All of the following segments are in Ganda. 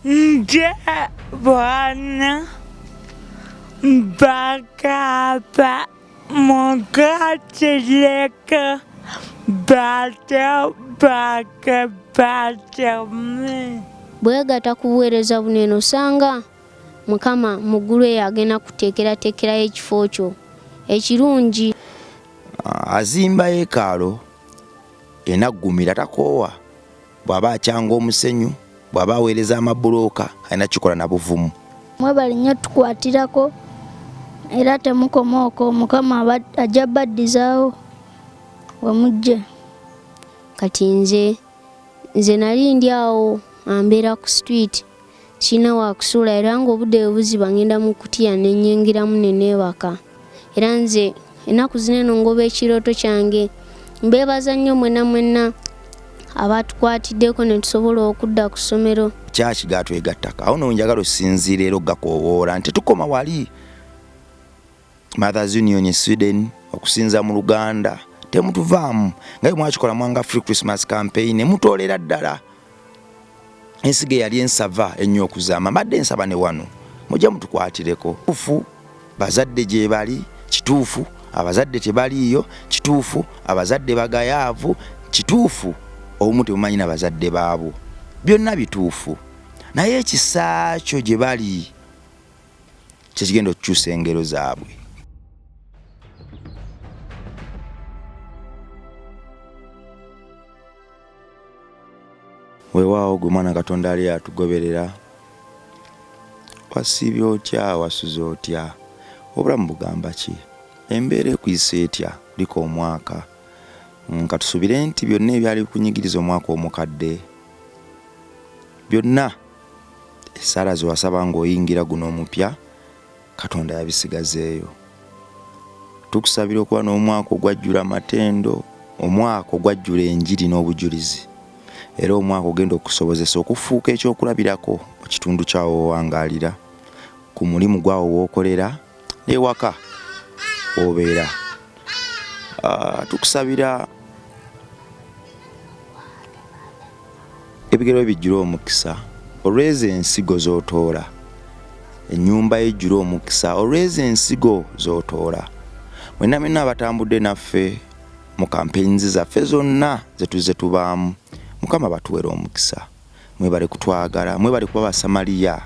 nje bwana bakapa mukatileka bata bwegata kuweereza bunene osanga Mukama muggulu eyo agenda kuteekerateekerayo ekifo kyo ekirungi. Azimba yeekalo enaggumira takoowa, bw'aba akyanga omusenyu, bw'aba aweereza amabulooka alina kikola na buvumu. Mwebale nnyo tukwatirako era temukomaoko, Mukama ajja baddizaawo wemujje. Kati nze nali ndi awo ambeera ku street sina wa kusula era ng'obudde buziba ngenda mu kutya ne nnyingiramu ne neebaka. Era nze ennaku zino ngoba ekirooto kyange. Mbeebaza nnyo mwenna abatukwatiddeko ne tusobola okudda ku ssomero. Kyaki gatwegattaka awo njagala osinziira era ogakoowoola nti tukoma wali. Mothers Union Sweden okusinza mu Luganda temutuvaamu nga mwakikola mwanga Free Christmas campaign mutoolera ddala. Ensige yali ensava ennyo okuzaama mbadde nsaba ne wano mujja mutukwatireko. Kituufu bazadde gye bali, kituufu abazadde tebaliiyo, kituufu abazadde bagayaavu, kituufu obumu tebumanyi na bazadde baabo. Byonna bituufu naye ekisa kyo gye bali kyekigenda okukyusa engero zaabwe. Weewaawo gwe mwana Katonda ali atugoberera, wasiibye otya, wasuze otya, obulamu bugamba ki, embeera ekuyisa etya, liko omwaka. Katusubire nti byonna ebyali kunyigiriza omwaka omukadde, byonna essaala ze wasaba ng'oyingira guno omupya, Katonda yabisigazeeyo. Tukusabira okuba n'omwaka ogwajjula amatendo, omwaka ogwajjula enjiri n'obujulizi. Era omwaka ogenda okusobozesa okufuuka ekyokulabirako mu kitundu kyawo wangaalira, ku mulimu gwawo w'okolera n'ewaka obeera. Tukusabira ebigero bijjula omukisa olw'ezo ensigo z'otoola, ennyumba ejjula omukisa olw'ezo ensigo z'otoola. Mwenna abatambudde naffe mu kampeyinzi zaffe zonna ze tuzze tubaamu, Mukama batuwera omukisa. Mwebale kutwagala, mwebale kuba basamaliya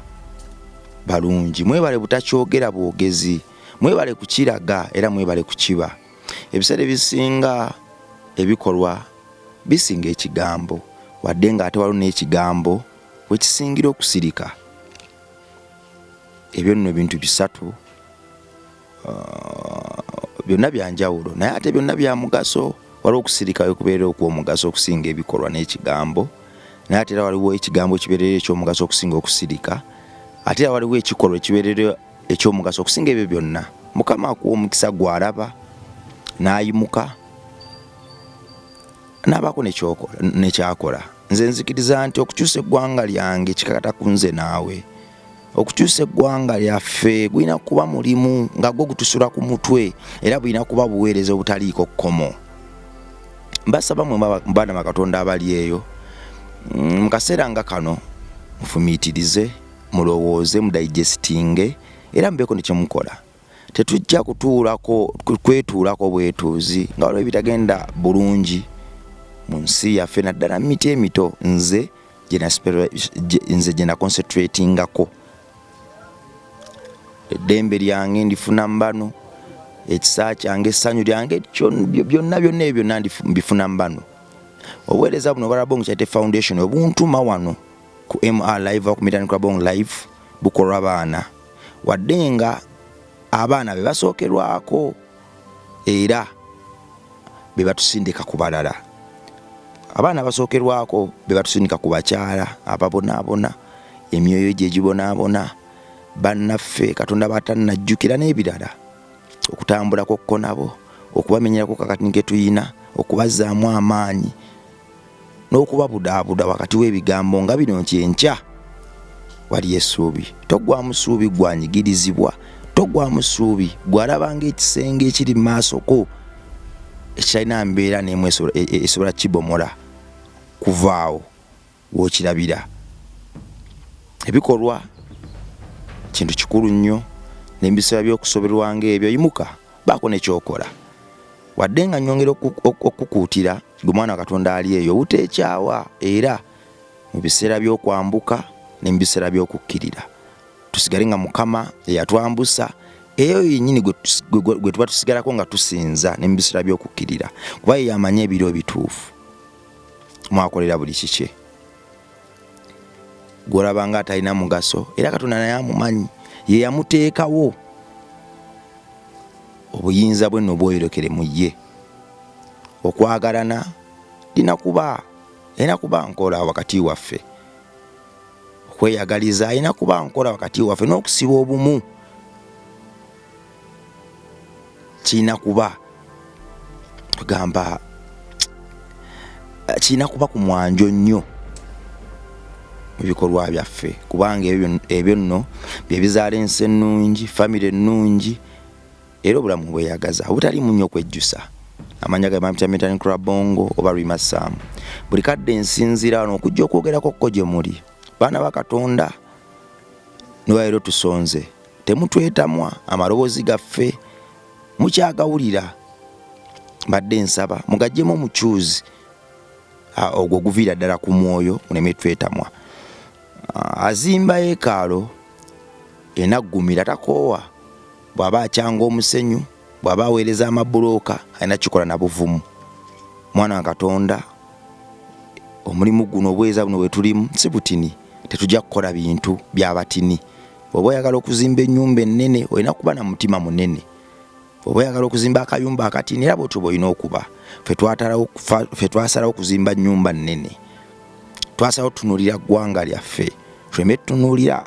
balungi, mwebale butakyogera bwogezi, mwebale kukiraga era mwebale kukiba. Ebiseera ebisinga ebikolwa bisinga ekigambo, wadde nga ate waliwo n'ekigambo wekisingira okusirika. Ebyo nno bintu bisatu, byonna byanjawulo naye ate byonna bya mugaso. Waliwo okusirika wekubeerera okw'omugaso okusinga ebikolwa n'ekigambo, naye ate era waliwo ekigambo ekibeerera eky'omugaso okusinga okusirika, ate era waliwo ekikolwa ekibeerera eky'omugaso okusinga ebyo byonna. Mukama akuwa omukisa gw'alaba n'ayimuka n'abaako nekyakola. Nze nzikiriza nti okukyusa eggwanga lyange kikakata ku nze naawe, okukyusa eggwanga lyaffe gulina kuba mulimu nga gwo gutusula ku mutwe, era bulina kuba buweereza obutaliiko kkomo. Mbasaba mwe baana ba Katonda abali eyo, mu kaseera nga kano mufumiitirize, mulowooze, mudigestinge era mubeeko ne kyemukola. Tetujja kwetuulako bwetuuzi nga waliwo ebitagenda bulungi mu nsi yaffe, naddala miti emito nze gye naconcentratingako. Eddembe lyange ndifuna mbano, ekisa kyange, essanyu lyange, byonna ebyo byonna mbifuna mbano. Obuweereza buno bwa Rabong Charity Foundation obuntuma wano ku MR Live ku Midani Rabong Live bukolwa baana, wadde nga abaana be basookerwako era be batusindika ku balala. Abaana basookerwako be batusindika ku bakyala ababonaabona, emyoyo gye gibonaabona, bannaffe Katonda batannajjukira n'ebirala, okutambulako kko nabo, okubamenyerako kakati ke tuyina, okubazzaamu amaanyi n'okubabudaabuda wakati w'ebigambo nga bino nkyenkya wali essuubi. Togwamu ssuubi gwanyigirizibwa, togwamu ssuubi gwalaba ng'ekisenge ekiri mu maaso ko ekirina mbeera n'emu esobola kibomola kuvaawo w'okirabira. ebikolwa kintu kikulu nnyo, n'ebiseera by'okusoberwa ng'ebyo yimuka baako nekyokola. Wadde nga nnyongera okukuutira gwe mwana wa Katonda ali eyo buteekyawa, era mu biseera by'okwambuka ne mu biseera by'okukkirira tusigale nga Mukama eyatwambusa eyo yennyini gwe tuba tusigalako nga tusinza ne mu biseera by'okukkirira, kuba ye yamanya ebiro ebituufu mwakolera buli kike. Gw'olaba nga atalina mugaso era Katonda naye amumanyi, ye yamuteekawo obuyinza bwe nno bwoyolekere mu ye. Okwagalana erina kuba nkola wakati waffe, okweyagaliza erina kuba nkola wakati waffe, n'okusiba obumu kirina kuba tugamba kirina kuba ku mwanjo nnyo mu bikolwa byaffe, kubanga ebyo nno bye bizaala ensi ennungi, famire ennungi, era obulamu bweyagaza obutalimu nnyo kwejjusa. Amanya ga Mitamitani Krabongo oba Rima Sam. Buli kadde nsinzira wano okujja okwogerako ko gye muli. Baana ba Katonda, n'olwaleero tusonze. Temutwetamwa amaloboozi gaffe mukyagawulira. Mbadde nsaba mugajjemu omukyuzi ogwo guviira ddala ku mwoyo muleme twetamwa. Azimba yeekaalo enaggumira takoowa, bw'aba akyanga omusenyu, bw'aba aweereza amabulooka alina kikola na buvumu. Mwana wa Katonda, omulimu guno obweza buno bwe tulimu si butini, tetujja kukola bintu by'abatini. Bw'oba oyagala okuzimba ennyumba ennene olina kuba na mutima munene. Bw'oba oyagala okuzimba akayumba akatini era bw'otyo bw'olina okuba. Ffe twasalawo okuzimba nnyumba nnene, twasalawo tutunuulira ggwanga lyaffe, tuleme tutunuulira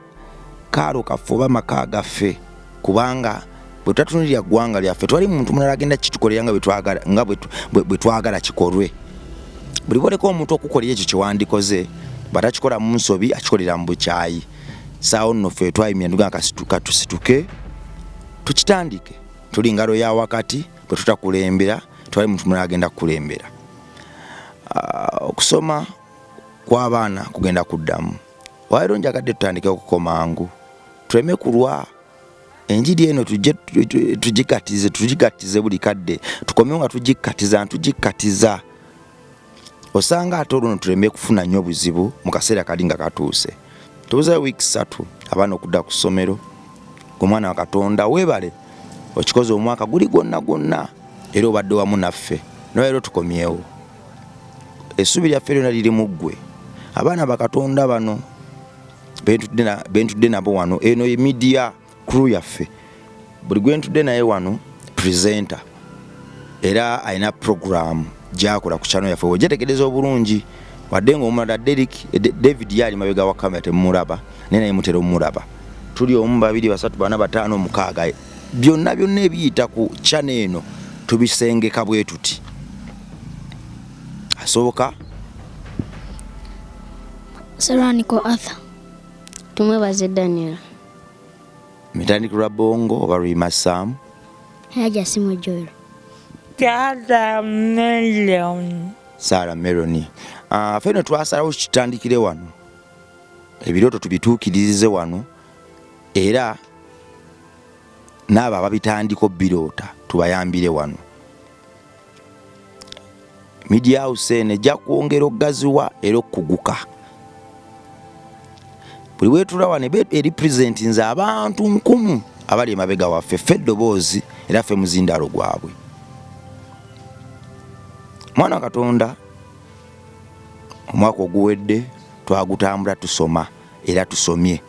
kaalo kaffe oba maka gaffe, kubanga bwe tutatunuulira ggwanga lyaffe twali muntu mulala agenda kitukolera nga bwe twagala kikolwe. Buli bwoleka omuntu okukolera ekyo kyewandikoze batakikola mu nsobi akikolera mu bukyayi. Saawo nno ffe twayimira nduga tusituke tukitandike. Tuli ngalo ya wakati bwe tutakulembera twali muntu mulala agenda kukulembera. Okusoma kw'abaana kugenda kuddamu. Waliwo njagadde tutandike okukomangu, tuleme kulwa. Enjiri eno tugikatize buli kadde, tukomewo nga tugikatiza. Osanga ate olwo tuleme kufuna nnyo buzibu mu kaseera kali nga katuuse. Tubuze wiiki 3 abaana okudda ku ssomero. Gwe mwana wa Katonda weebale okikoze omwaka guli gwonna era obadde wamu naffe, n'olwaleero tukomyewo. Essuubi lyaffe lyonna liri mu ggwe. Abaana ba Katonda bano bentudde nabo wano, eno ye media crew yaffe. Buli gwe ntudde naye wano presenter, era alina program gy'akola ku channel yaffe. Ogyetegereza obulungi, wadde ng'omulala David yali mabega wa kamera temumulaba, naye naye mutera omulaba. Tuli 1 2 3 4 5 6 byonna ebiyita ku channel eno tubisengeka bwe tuti. Asooka Seraniko Arthur. Tumwebaze Daniel. Mitani Krabongo oba Rima Sam. Haja Simo Joel. Tata Meloni. Sarah Meloni. Feno twasalawo kitandikire wano. Ebiroto tubituukirize wano, era n'abo ababitandiko birota tubayambire wano. Media house ene ejja kwongera okugaziwa era okuguka. Buli wetula wano representinze abantu nkumu abali emabega waffe, ffe eddoboozi era ffe muzindaalo gwabwe. Mwana wa Katonda, omwaka oguwedde twagutambula tusoma era tusomye.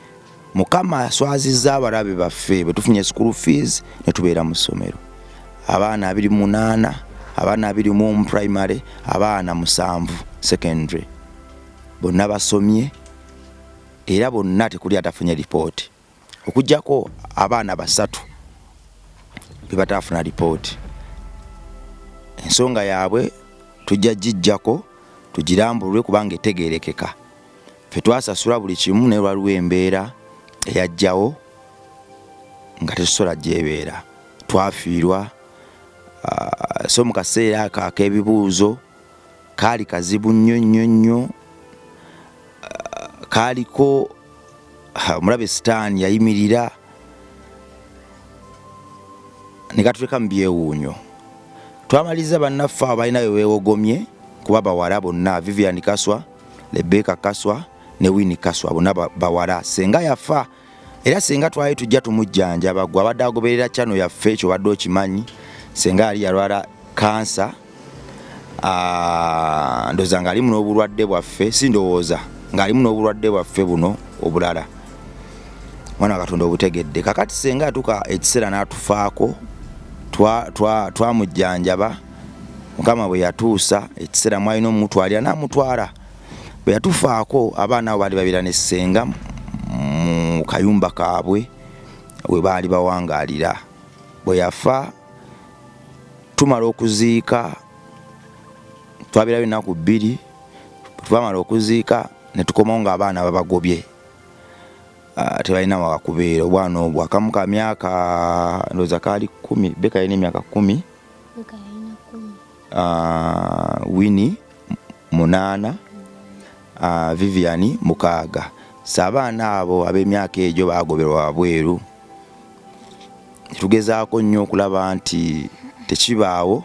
Mukama aswazizza abalabe baffe bwe tufunye school fees ne tubeera mu ssomero. Abaana 28, abaana 21 primary, abaana 7 secondary. Bonna basomye era bonna tekuli atafunye report. Okujjako abaana 3 bebatafuna report. Ensonga yaabwe tujja gijjako tugirambulwe kubanga etegeerekeka. Ffe twasasula buli kimu ne lwaliwo embeera eyajjawo nga tetusobola gyebeera. Twafiirwa. So mu kaseera ak'ebibuuzo kaali kazibu nnyo. Kaaliko omulabe sitaani yayimirira ne katuleka mu byewuunyo. Twamaliza bannaffe abalina we beewogomye kuba bawala bonna, Vivian Kaswa, Rebecca Kaswa ne Winnie Kaswa, bonna bawala. Senga yafa era senga twali tujja tumujjanjaba, gwe abadde agoberera channel yaffe ekyo badde okimanyi. Senga yali yalwala kansa, ndowooza ng'alimu n'obulwadde bwaffe, si ndowooza ng'alimu n'obulwadde bwaffe buno obulala. Mwana Katonda obutegedde. Kakati senga atuka ekiseera n'atufaako, twamujjanjaba. Mukama bwe yatuusa ekiseera mwalina omutwalira n'amutwala. Bwe yatufaako abaana abo baali babira ne senga mu kayumba kaabwe we baali bawangaalira. Bwe yafa tumala okuziika, twabirayo ennaku 2. Twamala okuziika ne tukomawo ng'abaana babagobye. Tebalina wakakubeera. Obwana obwo akamu ka myaka ndowooza kaali 10, Beka yalina emyaka 10, Winnie 8, Vivian 6. Abaana abo ab'emyaka egyo baagoberwa wabweru. Tugezaako nnyo okulaba nti tekibaawo.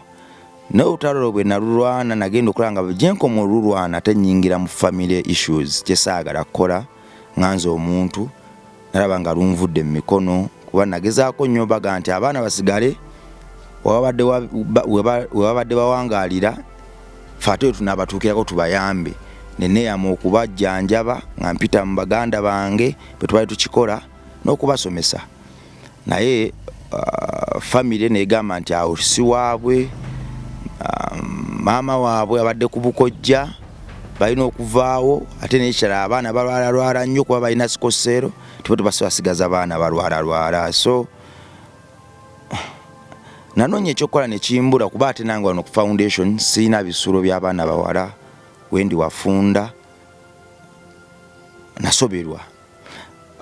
N'olutalo bwe nalulwana nagenda okulaba nga gyenkoma olulwana tenyingira mu family issues, kyesaagala kukola nganza omuntu, nalaba nga lunvudde mu mikono kuba nagezaako nnyo baga nti abaana basigale webabadde bawangaalira, ffe ate tunaabatuukirako tubayambe. Neneeyama okubajjanjaba nga mpita mu baganda bange bwe twali tukikola n'okubasomesa. Naye family neegamba nti awo si waabwe, maama waabwe abadde ku bukojja balina okuvaawo, ate n'ekirala abaana balwala nnyo kuba balina sikosero, tebasigaza abaana balwala. So nanoonya ekyokukola ne kimbula kuba ate nange wano ku foundation sirina bisulo by'abaana bawala. Wendi wafunda nasoberwa.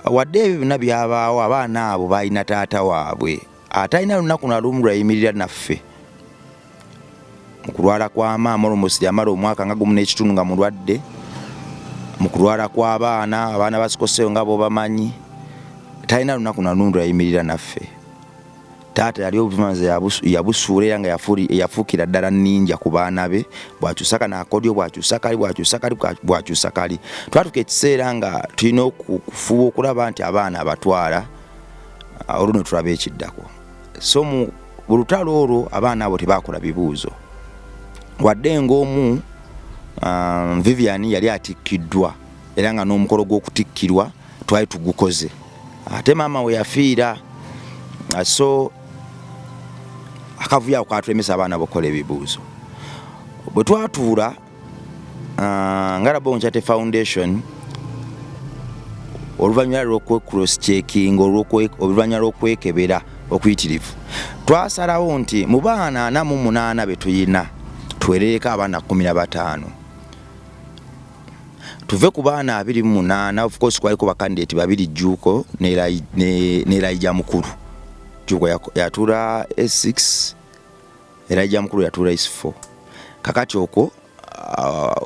Wadde ebyo byonna byabaawo, abaana abo balina taata waabwe atalina lunaku na lumu lwayimirira naffe. Mu kulwala kwa maama almost yamala omwaka nga gumu n'ekitundu nga mulwadde. Mu kulwala kw'abaana, abaana basikoseyo nga bo bamanyi, talina lunaku na lumu lwayimirira naffe. Taata yali obuvunaanyizibwa yabusuula era nga yafuukira ddala nninja ku baana be. Bwakyusa kana akodyo, bwakyusa kali. Twatuka ekiseera nga tulina okufuba okulaba nti abaana abatwala, olwo ne tulaba ekiddako. So mu lutalo olwo abaana abo tebaakola bibuuzo. Wadde ng'omu Vivian yali atikkiddwa era nga n'omukolo gw'okutikkirwa twali tugukoze. Ate maama we yafiira. So akavuyo ako katulemesa abaana bokola ebibuuzo. Bwe twatuula nga Rabongo Kyate Foundation, oluvannyuma lw'okwe-cross checking, oluvannyuma lw'okwekebera okuyitirivu, twasalawo nti mu baana 48 be tuyina tuwereeko abaana 15. Tuve ku baana 28. Of course kwaliko bakandidate 2 Jjuuko ne Elijah Mukulu. Jjuuko yatuula S6, Elijah Mukulu yatuula S4. Kakati okwo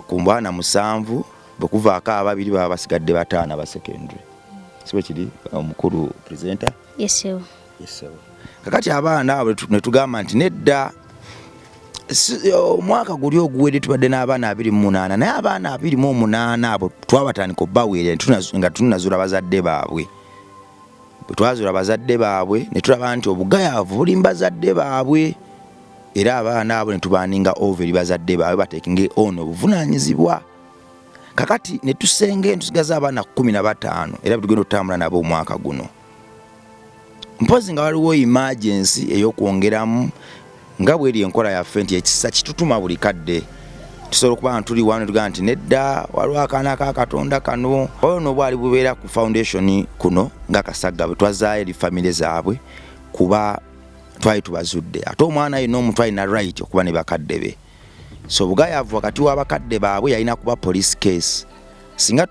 ku baana 7 bwe kuvaako 2 baba basigadde 5 aba secondary. Sibe kiri omukulu presenter? Yes sir. Kakati abaana abo ne tugamba nti nedda omwaka guli oguwedde tubadde n'abaana 28, naye abaana 28 abo twabatandika obbaweerera nga tunazuula bazadde baabwe. Bwe twazuula bazadde baabwe ne tulaba nti obugayaavu buli mu bazadde baabwe, era abaana abo ne tubaaninga over bazadde baabwe bateekinge ono obuvunaanyizibwa. Kakati ne tusenge tusigaza abaana 15 era tugenda otambula nabo omwaka guno. Mpozi nga waliwo emergency ey'okwongeramu nga bweri enkola yaffe nti ekisa kitutuma buli kadde. Tusobola okuba nga tuli wano tugaa nti nedda waliwo akaana ka Katonda kano. Ono bwali bubeera ku foundation kuno nga Kasagga bwe twazaayo eri family zaabwe kuba twali tubazudde. Ate omwana yenna omuntu alina right okuba ne bakadde be. So bugayaavu wakati w'abakadde baabwe yalina kuba police case. Singa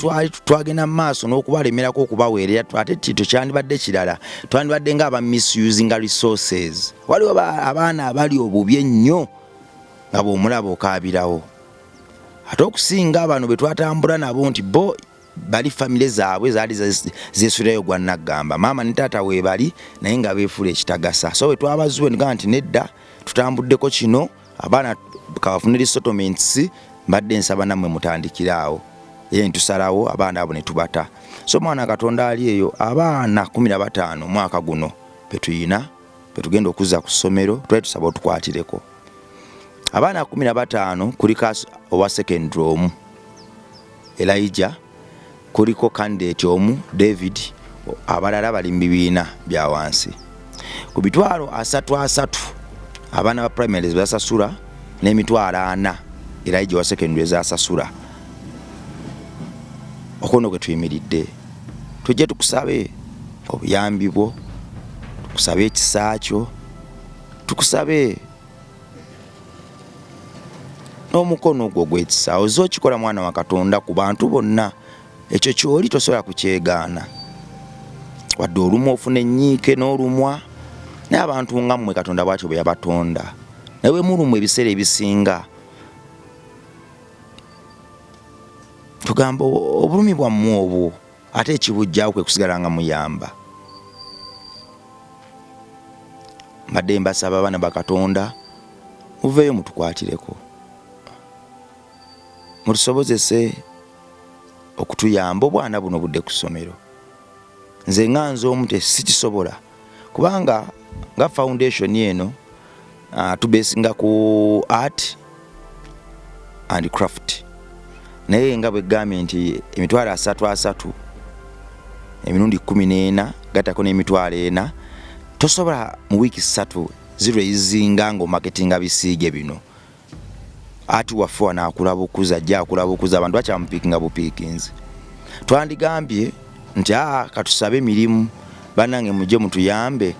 twagenda mu maaso n'okubalemerako okubaweerera, ate kito kyandibadde kirala. Twandibadde ng'aba misusing resources. Waliwo abaana abali obubi ennyo nga bw'omulaba okaabirawo. Ate okusinga abantu bwe twatambula nabo nti bo bali family zaabwe zaali zeesulayo gwa Nagamba. Maama ne taata we bali naye nga beefuula ekitagasa. So we twabazuwe nga nti nedda tutambuddeko kino abaana kabafunira settlements mbadde nsaba nammwe mutandikiraawo. Ye ntusalawo abaana abo ne tubata. So mwana Katonda ali eyo abaana 15 mwaka guno petuyina petugenda okuzza ku ssomero twali tusaba otukwatireko. Abaana 15 kuliko owa secondary omu Elijah, kuliko candidate omu David, abalala bali mu bibiina bya wansi. Ku bitwalo 3 abaana ba primary basasula n'emitwalo 4 Elijah wa secondary zasasula. Okono kwe tuyimiridde tujje tukusabe obuyambi bwo, tukusabe ekisakyo, tukusabe n'omukono gwo gw'ekisa ozo kikola mwana wa Katonda ku bantu bonna. Ekyo kyoli tosobola kukyegaana wadde olumwa ofuna ennyiike n'olumwa naye abantu nga mmwe Katonda bw'atyo bwe yabatonda naye bwe mulumwa ebiseera ebisinga tugamba obulumi bwammwe obwo ate ekibujjaawo kwe kusigala nga muyamba. Mbadde mbasaba abaana ba Katonda muveeyo mutukwatireko, mutusobozese okutuyamba obwana buno budde ku ssomero. Nze nga nze omu sikisobola kubanga nga foundation eno tubesinga ku art and craft, naye nga bwe gambye nti emitwalo 3 emirundi 14 gatako n'emitwalo 4 tosobola mu wiiki 3 ziro ezizinga ng'omaketinga bisiige bino. Ati waffe anaakulabukuza ajja akulabukuza abantu bakyamupiikinga bupiikinzi. Twandigambye nti katusabe emirimu bannange mujje mutuyambe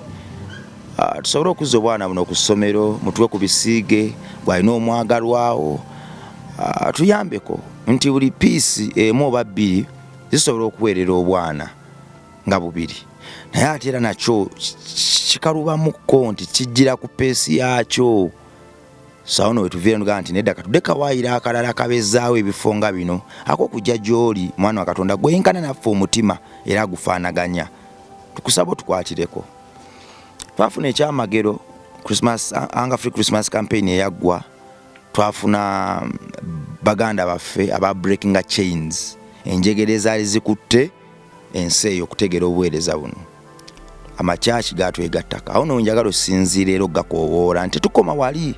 tusobole okuzza obwana buno ku ssomero, mutuwe ku bisiige gwalina omwagalwawo tuyambeko nti buli piisi emu oba 2 zisobola okuweerera obwana nga 2. Naye ate era nakyo kikalubamukko nti kijjira ku peesi yakyo. Sawono wetuviire nga nti nedda katudde waayira akalala kabezaawo ebifo nga bino ak'okujja gy'oli mwana wa Katonda gweyinkana naffe omutima era agufaanaganya. Tukusaba tukwatireko. Twafuna ekyamagero Hunger Free Christmas campaign eyaggwa. Twafuna baganda baffe aba breaking chains, enjegere ezaali zikutte ensi eyo okutegera obuweereza buno. Amakyaki gatwegattaka. Awo no njagala osinziira era ogakoowoola nti tukoma wali.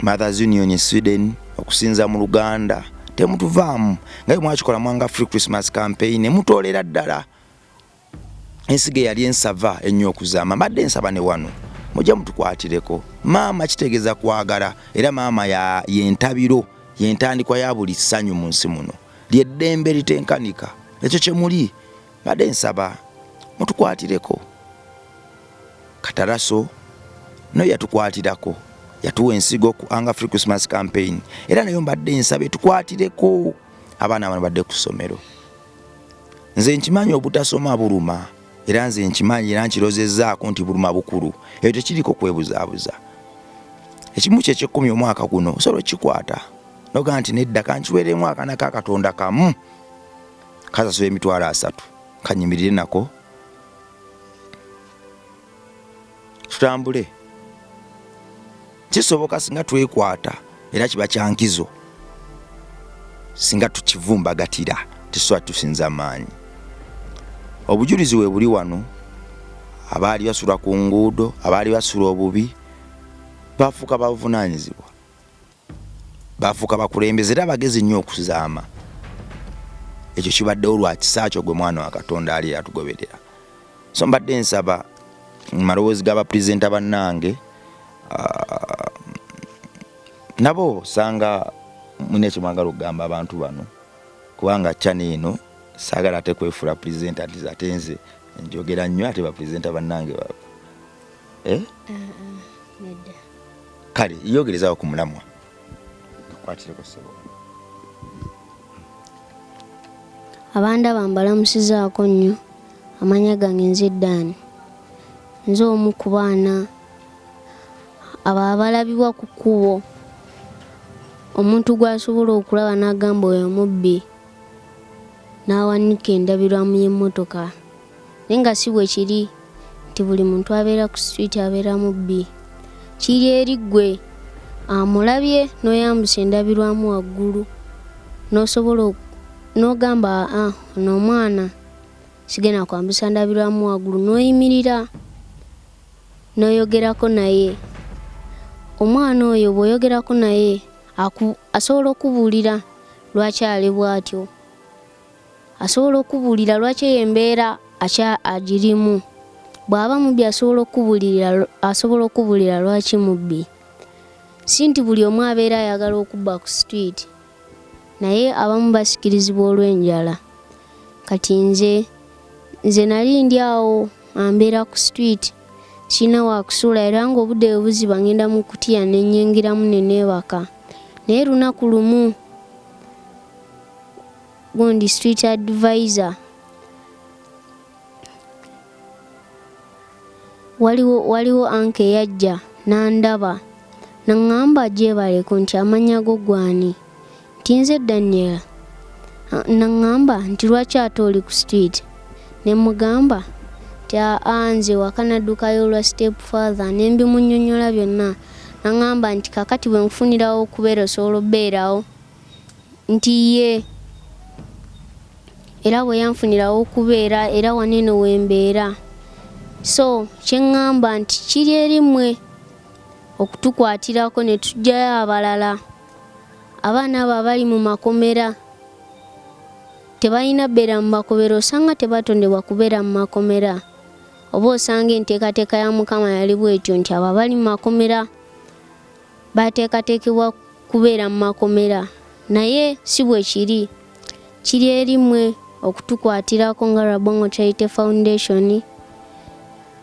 Mothers Union Sweden okusinza mu Luganda temutuvaamu nga mwakikola Hunger Free Christmas campaign mutoolera ddala. Ensige yali ensava ennyo okuzaama mbadde nsaba ne wano mujja mutukwatireko. Maama kitegeeza kwagala era maama yentabiro yentandikwa ya buli ssanyu mu nsi muno lyeddembe litenkanika. Ekyo kye muli mbadde nsaba mutukwatireko. Kataraso no yatukwatirako yatuwa ensigo ku Hunger Free Christmas campaign era nayo mbadde nsabe tukwatireko abaana bano badde ku ssomero. Nze nkimanyi obutasoma buluma era nze nkimanyi era nkirozezzaako nti buluma bukulu ekyo tekiriko kwebuzaabuza. Ekimu kye ky'ekkumi omwaka guno osobola kikwata noga nti nedda kankiweeremu akaana ka Katonda kamu kasasula emitwalo 3 kanyimirire nako tutambule. Kisoboka singa twekwata era kiba kyankizo singa tukivumbagatira tusobola tusinza maanyi. Obujulizi we buli wano abaali basula ku nguudo abaali basula obubi bafuuka bavunaanyizibwa, bafuuka bakulembeze era bagezi nnyo okuzaama. Ekyo kibaddewo lwa kisaakyo gwe mwana wa Katonda ali yatugoberera. So mbadde nsaba malowoozi g'abapureezidenta bannange nabo sanga mune kimwagala okugamba abantu bano kubanga channel eno saagala ate kwefuula president ati ate nze njogera nnyo ate bapureezidenta bannange babo nedda kale yogerezaawo ku mulamwa kakwatireko ssebo. abanda bambalamusizaako nnyo. Amanya gange nze Ddaani, nze omu ku baana abo abalabibwa ku kkubo omuntu gw'asobola okulaba n'agamba oyo mubbi n'awanika endabirwamu y'emmotoka. Naye nga si bwe kiri nti buli muntu abeera ku street abeera mubbi. Kiri eri ggwe amulabye n'oyambusa endabirwamu waggulu n'osobola n'ogamba ono omwana sigenda kwambusa ndabirwamu waggulu, n'oyimirira n'oyogerako naye. Omwana oyo bw'oyogerako naye asobola okubuulira lwaki ali bw'atyo, asobola okubuulira lwaki eyo embeera agirimu. Bw'aba mubbi asobola okubuulira lwaki mubbi. Si nti buli omu abeera ayagala okubba ku street, naye abamu basikirizibwa olw'enjala. Kati nze nali ndi awo ambeera ku street, sina wa kusuula era ng'obudde bwe buziba ngenda mu kutiya ne nnyingiramu ne neebaka. Naye lunaku lumu gundi street advisor waliwo anke eyajja n'andaba n'aŋŋamba gyebaleko nti amannya go gwani, nti nze Daniel. N'aŋŋamba nti lwaki ate oli ku street? Ne mugamba nti nze wakanaddukayo olwa step father, ne mbimunnyonnyola byonna. N'aŋŋamba nti kakati bwe nfunirawo okubeera osobola obbeerawo, nti ye era bwe yanfunirawo okubeera era wanene wembeera. So kyeŋŋamba nti kiri erimmwe okutukwatirako ne tujjayo abalala. Abaana abo abali mu makomera tebalina bbeera mu makomera, osanga tebatondebwa kubeera mu makomera. Oba osanga enteekateeka ya Mukama yali bw'etyo nti abo abali mu makomera bateekateekebwa kubeera mu makomera, naye si bwe kiri. Kiri erimmwe okutukwatirako nga Rabongo Charity Foundation,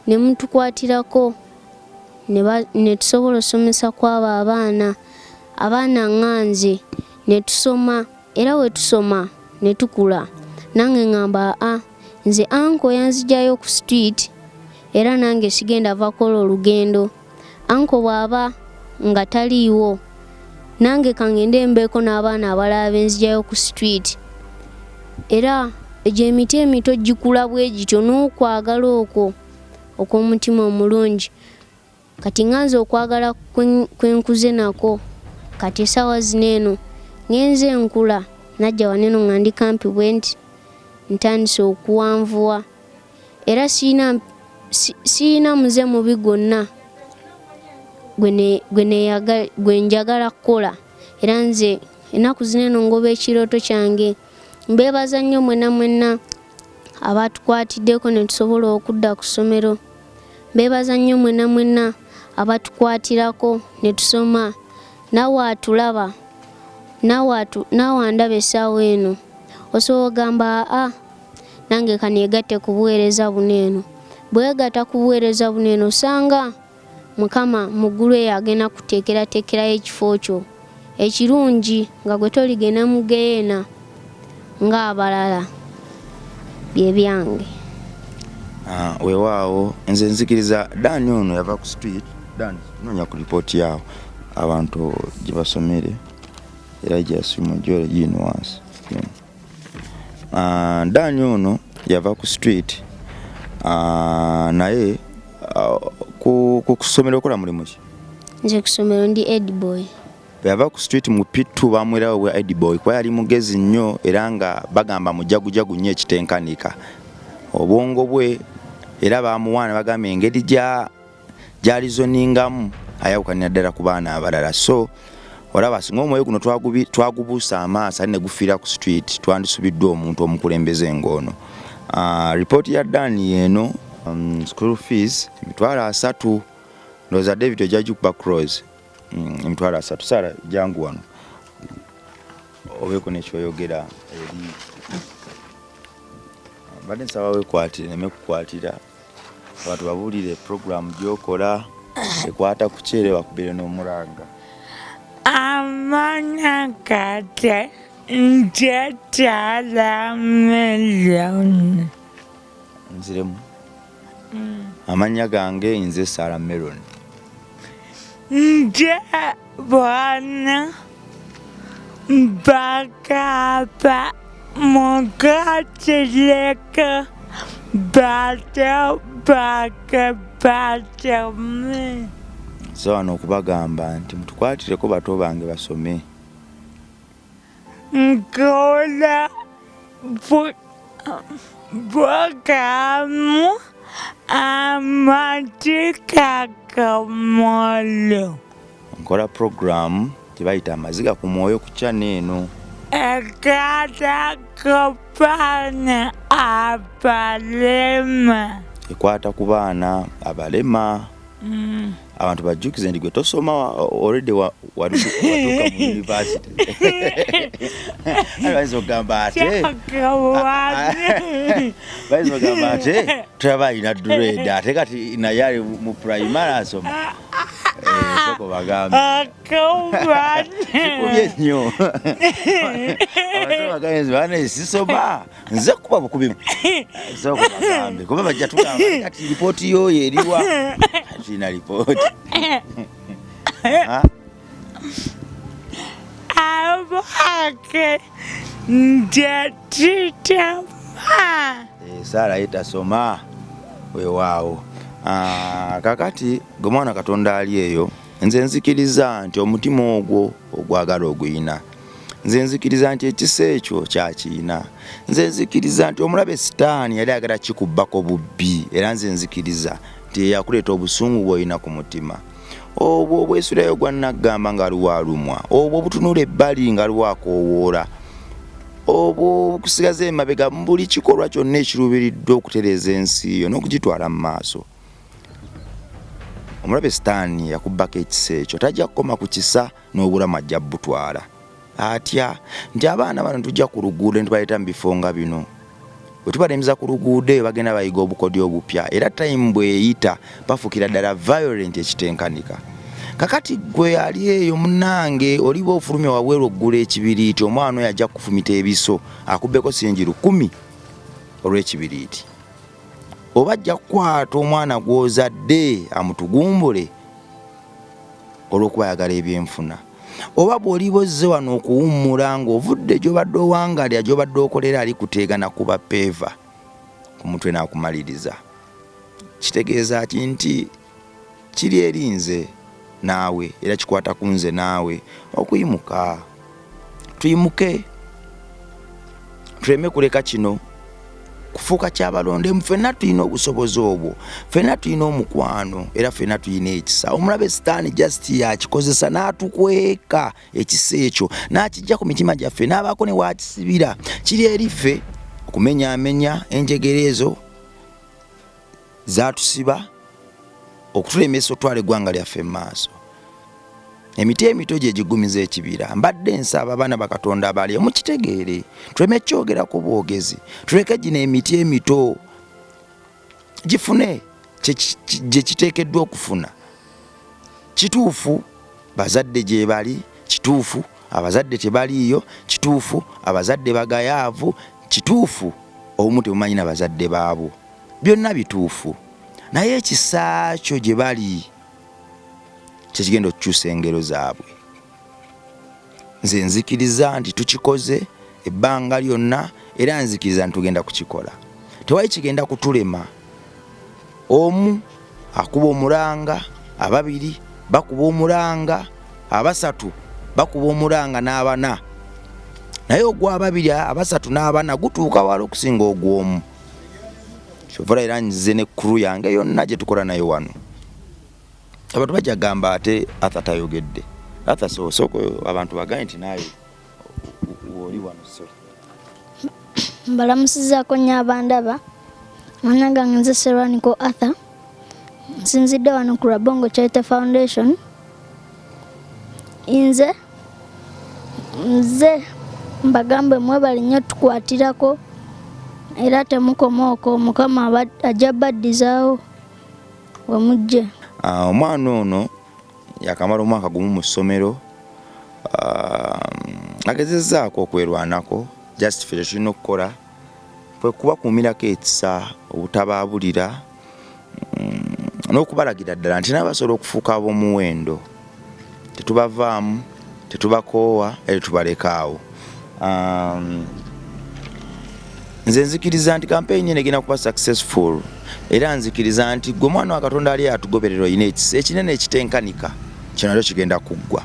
ne mutukwatirako ne tusobola osomesa kw'abo abaana nganze ne tusoma, era we tusoma ne tukula. Nange ngamba nze anko yanzijayo ku street era nange sigenda vakola olugendo. Anko bw'aba nga taliiwo, nange kangende mbeeko n'abaana abalala benzijayo ku street. Era egyo emiti emito gikula bwe gityo n'okwagala okwo okw'omutima omulungi. Kati nganze okwagala kwenkuze nako, kati essaawa zino eno ngenze enkula, najja waneno nga ndi kampi bwe nti ntandise okuwanvuwa, era siina muze mubi gwonna gwe njagala kukola. Era nze ennaku zino eno ngoba ekirooto kyange. Mbeebaza nnyo mwenna abatukwatiddeko ne tusobola okudda ku ssomero. Mbeebaza nnyo mwenna abatukwatirako ne tusoma. Naawe atulaba, naawe andaba essaawa eno, osobola ogamba nange kaneegatte ku buweereza buno eno. Bwegatta ku buweereza buno eno osanga Mukama mu ggulu eyo agenda kuteekerateekerayo ekifo kyo ekirungi, nga gwe toligenda mu geyeena ng'abalala. Bye byange. Weewaawo nze nzikiriza Dani ono yava ku street. Dani noonya ku lipooti yawo abantu gye basomere era gyasima gyole yinwansi. Dani ono yava ku street naye ku kusomero okola mulimu ki? Nze ku ssomero ndi Edboy. Yava ku street mu P2 bamwerawo bwa Edboy kuba yali mugezi nnyo era nga bagamba mujagujagu nnyo ekitenkanika obwongo bwe, era bamuwaana bagamba engeri gyalizoningamu ayawukanira ddala ku baana abalala. So olaba singa omwoyo guno twagubuusa amaaso ali ne gufiira ku street, twandisubiddwa omuntu omukulembeze ng'ono. Ripooti ya Dani eno, school fees $3,000. Ndowooza David ojja gikuba cross $3,000. Sara jangu wano obeeko nekyoyogera eri badde nsaba wekwatire neme kukwatira abantu babuulire programu gyokola ekwata ku kyere bakubire n'omulanga. Amanya kate njetala melon. Nziremu amanya gange nze Sarah Melon. Nje bwana bakapa Mukateleka bata so wano okubagamba nti mutukwatireko bato bange basome nkola bwakamu amatika kamolo nkola program tebayita amaziga ku mwoyo ku channel eno ekata kopana abalema ekwata ku baana abalema abantu bajjukize ndi gwe tosoma already waduka mu university baizo gamba ate trabalina dread ate kati naye mu primary asoma soko bagambe kubye nnyo abasoma gayenzi bane sisoma nze kuba bukubi soko bagambe kuba bajja tugamba kati ripoti yo eriwa sina ripoti abake ndetita Sara itasoma weewaawo kakati gwe mwana Katonda ali eyo nze nzikiriza nti omutima ogwo ogwagala oguyina nze nzikiriza nti ekisa ekyo kyakiina nze nzikiriza nti omulabe sitaani yali agala kikubbako bubbi era nze nzikiriza nti yakuleeta obusungu bw'olina ku mutima obwo obwesulayo gwannagamba nga luwaalumwa obwo obutunula ebbali nga lwakoowoola obwo kusigaza emabega mu buli kikolwa kyonna ekiruubiriddwa okutereeza ensi yo n'okugitwala mu maaso omulabe sitaani yakubbako ekisa ekyo tajja kukoma ku kisa n'obulamu ajja butwala atya nti abaana bano tujja ku luguudo ntibaleeta mu bifo nga bino bwe tubalemiza ku luguudo eyo bagenda bayiga obukodyo obupya era time bweyita bafukira ddala violent ekitenkanika kakati gwe ali eyo munnange oliba ofulumya wabweru oggula ekibiriiti omwana oyo ajja kufumita ebiso akubbeko singi 10 olw'ekibiriiti oba ajja kukwata omwana gw'ozadde amutugumbule olw'okuba ayagala ebyenfuna oba bw'oliba ozze wano okuwummula ng'ovudde gy'obadde owangalya gy'obadde okolera ali kuteegana kuba peeva ku mutwe n'akumaliriza kitegeeza ki nti kiri erinze naawe era kikwata ku nze naawe okuyimuka tuyimuke tuleme kuleka kino kufuuka kyabalonde ffenna tulina obusobozi obwo ffenna tulina omukwano era ffenna tulina ekisa omulabe sitaani just yakikozesa n'atukweka ekisa ekyo n'akijja ku mitima gyaffe n'abaako ne waakisibira kiri eriffe okumenyaamenya enjegere ezo zaatusiba okutulemesa otwala eggwanga lyaffe mu maaso emiti emito gye gigumiza ekibira mbadde nsaba abaana bakatonda abali mukitegeere tuleme kyogerako bwogezi tuleke gino emiti emito gifune gye kiteekeddwa okufuna kituufu bazadde gye bali kituufu abazadde tebaliiyo kituufu abazadde bagayaavu kituufu obumu tebumanyina bazadde baabo byonna bituufu naye ekisa kyo gye bali kyekigenda okukyusa engero zaabwe nze nzikiriza nti tukikoze ebbanga lyonna era nzikiriza nti tugenda kukikola tewali kigenda kutulema omu akuba omulanga ababiri bakuba omulanga abasatu bakuba omulanga n'abana naye ogw'ababiri abasatu n'abana gutuuka wala okusinga ogw'omu kyova era nzize ne kuru yange yonna gye tukola nayo wano abantu bajja gamba ate Arthur tayogedde Arthur soosoko abantu bagaye nti naye oli wano so mbalamusizaako nnyo abandaba amanya gange nze Serwaniko Arthur nsinzidde wano ku Rabongo Charity Foundation nze mbagambe mwebale nnyo tukwatirako era temukomaoko Mukama ajja baddizaawo wemujje omwana ono yakamala omwaka gumu mu ssomero agezezzaako okwerwanako just ffe tulina okukola kwe kubakuumirako ekisa obutabaabulira n'okubalagira ddala nti nabasobola okufuuka ab'omuwendo tetubavaamu tetubakoowa era tubalekaawo nze nzikiriza nti campaign eno egenda kuba successful era nzikiriza nti gwe mwana wa Katonda ali atugoberera oyina ekinene ekitenkanika kino nakyo kigenda kuggwa.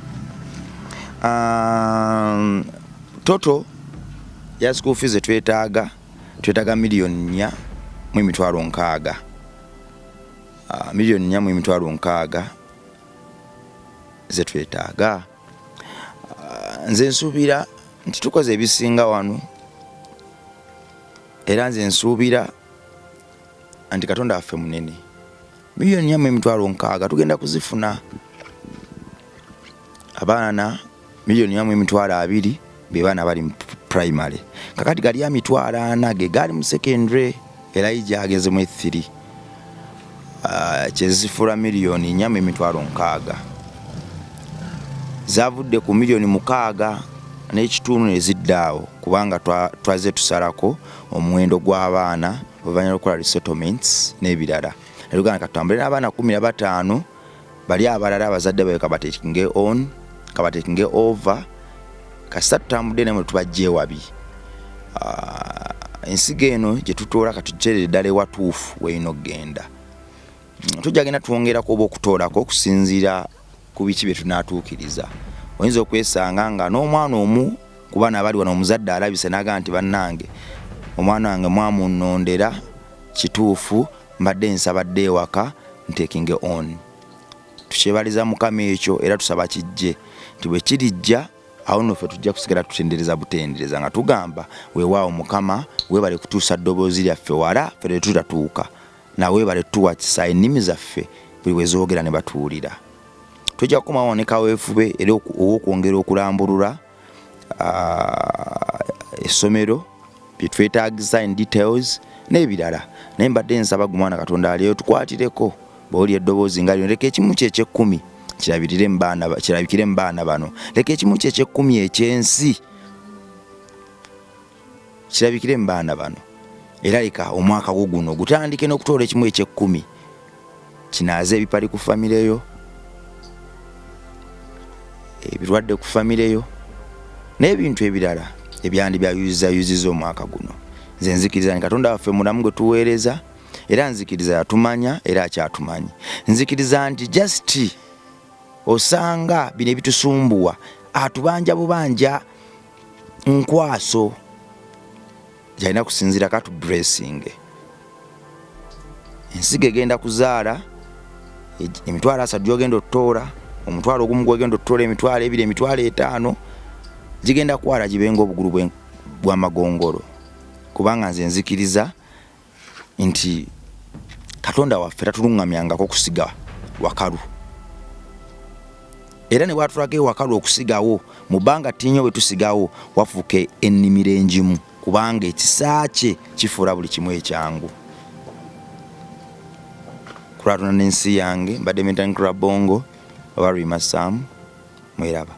Toto ya school fees twetaaga miliyoni 4,600,000. Miliyoni 4,600,000 zetwetaaga. Nze nsuubira nti tukoze ebisinga wano era nze nsuubira nti Katonda affe munene. Miliyoni 4,600,000 tugenda kuzifuna. Abaana miliyoni 4,200,000 be baana bali mu primary. Kakati gali ya 400,000 ge gali mu secondary era ija ageze mu 3. Kyezifura miliyoni 4,600,000. Zavudde ku miliyoni 600 n'ekitundu eziddaawo kubanga twaze tusalako omuwendo gw'abaana oluvannyuma lw'okukola resettlements n'ebirala. Erugana katambule n'abaana 15 bali abalala abazadde bawe kabatekinge over kasita tutambudde ne tubajje wabi. Ensigo eno gye tutoola katukyerere ddala ewatuufu weyina okgenda. Tujja genda twongerako oba okutoolako okusinziira ku biki bye tunaatuukiriza. Oyinza okwesanga nga n'omwana omu ku baana abali wano omuzadde alabise n'agamba nti bannange omwana wange mwamunnondera kituufu mbadde nsabadde ewaka ntaking on. Tukyebaliza Mukama ekyo era tusaba kijje nti bwe kirijja awo nno ffe tujja kusigala tutendereza butendereza nga tugamba weewaawo Mukama weebale kutuusa ddoboozi lyaffe wala ffe tetutatuuka na weebale tuwa kisa ennimi zaffe buli wezoogera ne batuwulira. Tujja kukomawo ne kaweefube era ow'okwongera okulambulula essomero bye twetaagisa in details n'ebirala. Naye mbadde nsaba ggwe Mwana Katonda aliyo tukwatireko bw'oli eddoboozi nga lino leka ekimu ky'eky'ekkumi kirabikire mu baana bano. Leka ekimu ky'eky'ekkumi ekyensi kirabikire mu baana bano. Era leka omwaka guno gutandike n'okutoola ekimu eky'ekkumi kinaaze ebipali ku famireyo, ebirwadde ku famireyo n'ebintu ebirala ebyandi byayuziza omwaka guno. Nze nzikiriza ni Katonda waffe mulamu gwe tuweereza era nzikiriza yatumanya era akyatumanyi. Nzikiriza nti just osanga bino ebitusumbuwa atubanja bubanja nkwaso gyalina kusinziira katu dressing. Ensigo egenda kuzaala emitwalo 3 gyogenda otoola, omutwalo ogumu gwegenda otoola, emitwalo 2, emitwalo 5 gigenda kwala gibenga obugulu bw'amagongolo. Kubanga nze nzikiriza nti Katonda waffe tatulungamyangako kusiga wakalu. Era ne bwatulage wakalu okusigawo mu bbanga ttinyo bwe tusigawo wafuuke ennimiro engimu kubanga ekisa kye kifuula buli kimu ekyangu. Kulatuna n'ensi yange mbadde Mentani Club Bongo oba Rima Sam mweraba.